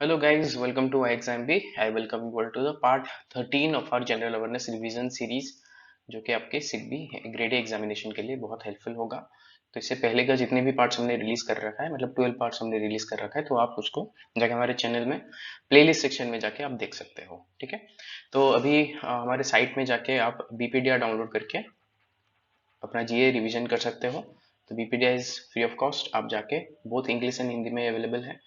Hello guys, welcome to iExamB. I welcome you all to the part 13 of our General Awareness Revision Series, जो कि आपके सिग्बी grade examination के लिए बहुत helpful होगा। तो इससे पहले का जितने भी पार्ट्स हमने रिलीज कर रखा है, मतलब 12 पार्ट्स हमने रिलीज कर रखा है, तो आप उसको जाके हमारे चैनल में प्लेलिस्ट सेक्शन में जाके आप देख सकते हो। ठीक है, तो अभी हमारे साइट में जाके आप बीपीडीआर डाउनलोड करके अपना जीए रिवीजन कर सकते हो। तो बीपीडीआर इज फ्री ऑफ कॉस्ट, आप जाके बोथ इंग्लिश एंड हिंदी में अवेलेबल है।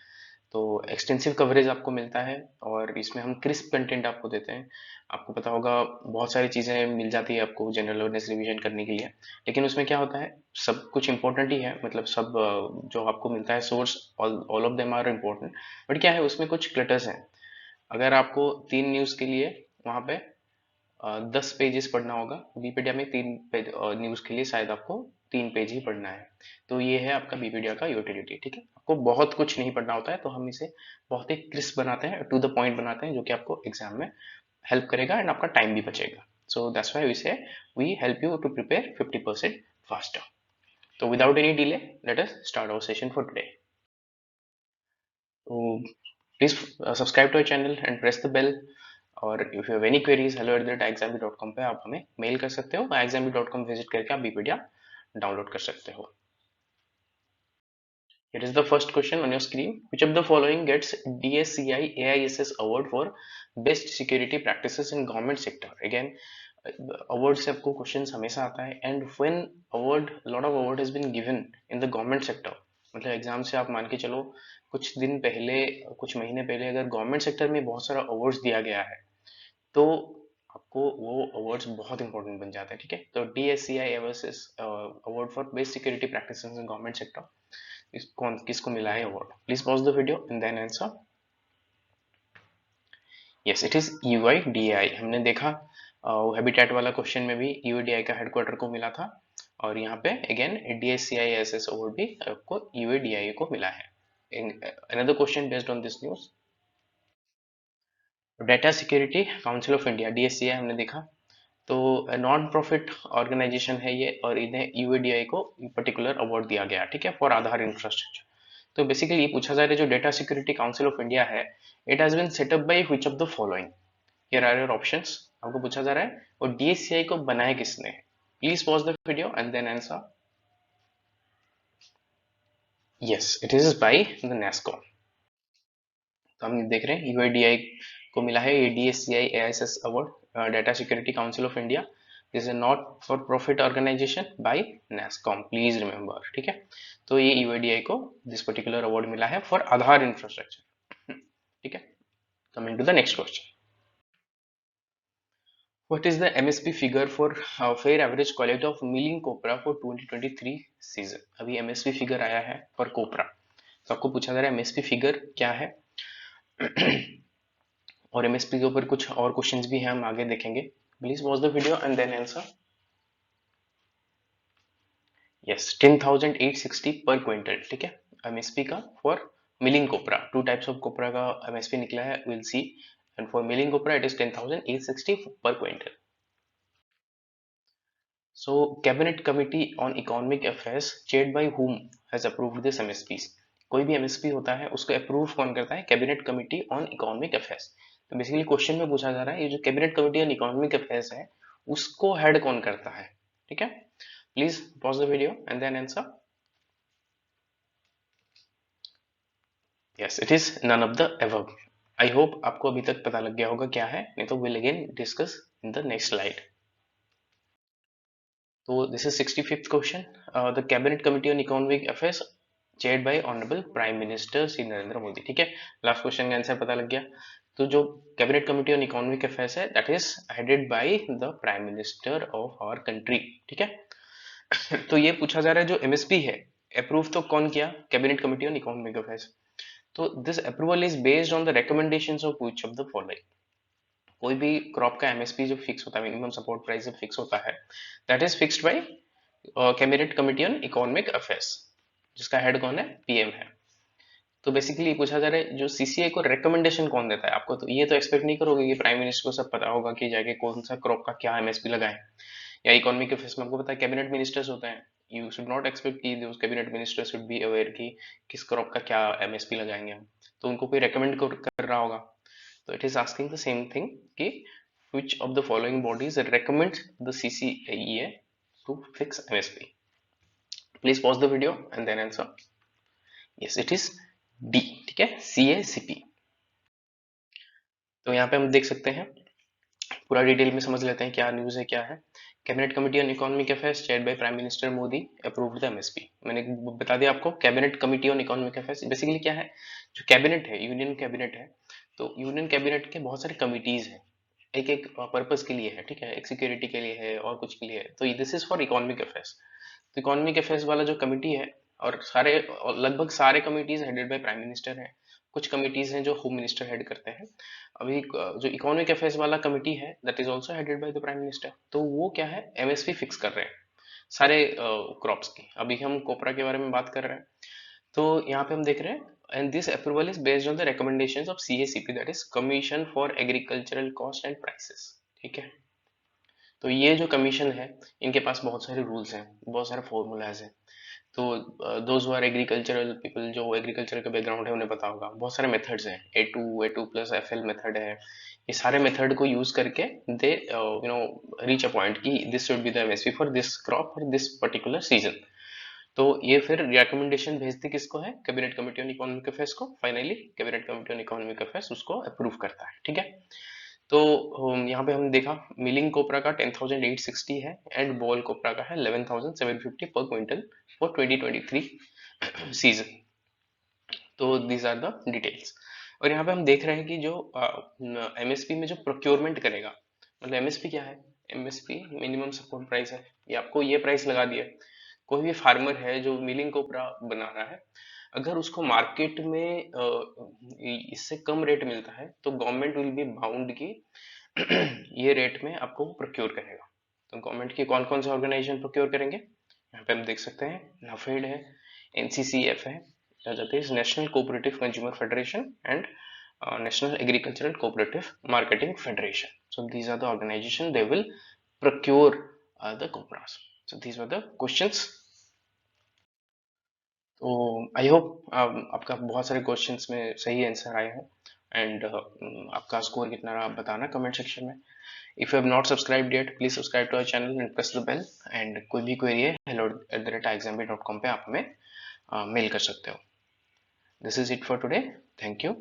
तो एक्सटेंसिव कवरेज आपको मिलता है और इसमें हम क्रिस्प कंटेंट आपको देते हैं। आपको पता होगा बहुत सारी चीज़ें मिल जाती है आपको जनरल अवेयरनेस रिवीजन करने के लिए, लेकिन उसमें क्या होता है, सब कुछ इंपॉर्टेंट ही है, मतलब सब जो आपको मिलता है source, all of them are important. But क्या है, उसमें कुछ क्लटर्स हैं। अगर आपको 3 न्यूज़ के लिए वहाँ पे 10 पेजेस पढ़ना होगा, बीपीडिया में 3 पेज न्यूज के लिए शायद आपको 3 पेज ही पढ़ना है। तो ये है आपका बीपीडिया का यूटिलिटी। ठीक है, आपको बहुत कुछ नहीं पढ़ना होता है, तो हम इसे बहुत ही क्रिस्प बनाते हैं, टू द पॉइंट बनाते हैं, जो कि आपको एग्जाम में हेल्प करेगा एंड आपका टाइम भी बचेगा। So that's why we say we help you to prepare 50% faster. तो without any delay, let us start our session for today. तो please subscribe to our channel and press the bell. और if you have any queries, hello@exambi.com पे आप हमें mail कर सकते हो। exambi.com visit करके आप बीपीडिया डाउनलोड कर सकते हो। Here is the first question on your screen. Which of the following gets DSCI AISS award for best security practices in government sector? Again, award से आपको questions हमेशा आता है, and when lot of award has been given in the government sector, मतलब exam से आप मान के चलो कुछ दिन पहले, कुछ महीने पहले अगर गवर्नमेंट सेक्टर में बहुत सारा अवार्ड्स दिया गया है, तो आपको वो अवार्ड्स बहुत इंपॉर्टेंट बन जाते हैं। ठीक है, तो DSCI award for best security practices in government sector, कौन किसको मिला है award? Please pause the video and then answer. Yes, it is UIDAI। हमने देखा हैबिटेट वाला क्वेश्चन में भी UIDAI का हेडक्वार्टर को मिला था, और यहाँ पे अगेन DSCI SS अवार्ड भी आपको UIDAI को मिला है। Another question based on this news, data security council of India DSCI हमने देखा, तो नॉन प्रॉफिट ऑर्गेनाइजेशन है ये, और इन्हें UADI को पर्टिकुलर अवार्ड दिया गया। ठीक है, फॉर आधार इंफ्रास्ट्रक्चर। तो बेसिकली ये पूछा जा रहा है, जो data security council of India है, it has been set up by which of the following? Here are your options. आपको पूछा जा रहा है और DSCI को बनाया किसने? Please pause the video and then answer. Yes, it is by the NASSCOM. तो हम देख रहे हैं UIDAI को मिला है ये DSCI AISS award, data security council of India is a not for profit organisation by NASSCOM, please remember. ठीक है, तो ये UIDAI को दिस पर्टिकुलर अवार्ड मिला है फॉर आधार इंफ्रास्ट्रक्चर। ठीक है, coming to the next question. What is the MSP figure for fair average quality of milling copra for 2023 season? अभी MSP फिगर आया है फॉर कोपरा, तो आपको पूछा जा रहा है MSP फिगर क्या है। और MSP के ऊपर कुछ और क्वेश्चंस भी हैं, हम आगे देखेंगे। Please watch the video and then answer. Yes, 10,860 पर क्विंटल। ठीक है, MSP का for milling copra, 2 types of copra का MSP निकला है, will see. And for milling copra it is 10,860 पर quintal. So, Cabinet Committee on Economic Affairs chaired by whom has approved this MSPs? कोई भी MSP होता है उसको अप्रूव कौन करता है? Cabinet committee on economic affairs. तो बेसिकली क्वेश्चन में पूछा जा रहा है, ये जो cabinet committee on economic affairs है, उसको हेड कौन करता है? ठीक है, please pause the video and then answer. Yes, it is none of the above. I hope आपको अभी तक पता लग गया होगा क्या है, नहीं तो will again discuss in the next slide. तो this is 65th question. The cabinet committee on economic affairs chaired by honourable prime minister Shri Narendra Modi. ठीक है, लास्ट क्वेश्चन का आंसर पता लग गया। तो जो cabinet committee on economic affairs है, that is headed by the prime minister of our country. ठीक है, तो ये पूछा जा रहा है जो MSP है, अप्रूव तो कौन किया? Cabinet committee on economic affairs. तो this approval is based on the recommendations of which of the following? कोई भी क्रॉप का MSP जो फिक्स होता है, मिनिमम सपोर्ट प्राइस जब फिक्स होता है, that is fixed by cabinet committee on economic affairs, जिसका हेड कौन है? PM है। तो बेसिकली पूछा जा रहा है जो CCI को रिकमेंडेशन कौन देता है? आपको तो ये तो एक्सपेक्ट नहीं करोगे कि प्राइम मिनिस्टर को सब पता होगा कि जाके कौन सा क्रॉप का क्या MSP लगाए, या इकोनॉमिक अफेयर्स में आपको पता है कैबिनेट मिनिस्टर्स होते हैं। यू शुड नॉट एक्सपेक्ट कि cabinet minister should be aware कि किस क्रॉप का क्या MSP लगाएंगे हम। तो उनको कोई रेकमेंड कर रहा होगा। तो it is asking the same thing कि which of the following bodies recommends the CCIE to fix MSP? Please pause the video and then answer. Yes, it is D, ठीक है, CACP। तो यहाँ पे हम देख सकते हैं, पूरा डिटेल में समझ लेते हैं क्या न्यूज है क्या है। Cabinet committee on economic affairs chaired by prime minister Modi approved the MSP. मैंने बता दिया आपको, cabinet committee on economic affairs basically क्या है, जो कैबिनेट है, यूनियन कैबिनेट है, तो यूनियन कैबिनेट के बहुत सारे कमिटीज हैं, एक एक पर्पज के लिए है, ठीक है, एक सिक्योरिटी के लिए है और कुछ के लिए है। तो this is for economic affairs. तो इकोनॉमिक अफेयर्स वाला जो कमिटी है, और सारे लगभग सारे committees headed by prime minister है, कुछ कमिटीज हैं जो होम मिनिस्टर हेड करते हैं। अभी जो इकोनॉमिक अफेयर्स वाला कमिटी है that is also headed by the prime minister. तो वो क्या है, एमएसपी फिक्स कर रहे हैं सारे क्रॉप्स की। अभी हम कोपरा के बारे में बात कर रहे हैं, तो यहाँ पे हम देख रहे हैं, and this approval is based on the recommendations of CACP, that is commission for agricultural cost and prices, ठीक है। तो ये जो कमीशन है, इनके पास बहुत सारे रूल्स हैं, बहुत सारे फॉर्मूलाज हैं। तो दोज आर एग्रीकल्चरल पीपल, जो एग्रीकल्चर का बैकग्राउंड है उन्हें पता होगा। बहुत सारे मेथड्स हैं, A2 प्लस FL मेथड है, ये सारे मेथड को यूज करके दे रीच अ पॉइंट कि this should be the MSP for this crop for this particular season. तो ये फिर रिकमेंडेशन भेजती किसको है, cabinet committee on economic affairs को। Finally cabinet committee on economic affairs उसको अप्रूव करता है, ठीक है। तो यहाँ पे हमने देखा मिलिंग कोपरा का 10,860 है एंड बॉल कोपरा का है 11,750 पर क्विंटल फॉर 2023 सीजन। तो दीज आर द डिटेल्स। और यहाँ पे हम देख रहे हैं कि जो एमएसपी में जो प्रोक्योरमेंट करेगा, मतलब एमएसपी क्या है, एमएसपी मिनिमम सपोर्ट प्राइस है, ये आपको ये प्राइस लगा दिया। कोई भी फार्मर है जो मिलिंग कोपरा बना रहा है, अगर उसको मार्केट में इससे कम रेट मिलता है तो गवर्नमेंट विल बी बाउंड की ये रेट में आपको प्रोक्योर करेगा। तो गवर्नमेंट की कौन कौन से ऑर्गेनाइजेशन प्रोक्योर करेंगे, यहाँ पे हम देख सकते हैं, नाफेड है, एनसीसीएफ है, that is National Cooperative Consumer Federation and National Agricultural Cooperative Marketing Federation. So these are the organization they will procure the copras. So these were the questions. तो आई होप आपका बहुत सारे क्वेश्चंस में सही answer आए हैं, and आपका score कितना रहा आप बताना कमेंट सेक्शन में। If you have not subscribed yet please subscribe to our channel and press the bell, and कोई भी क्वेरी है hello@exambit.com पे आप हमें मेल कर सकते हो। This is it for today. Thank you.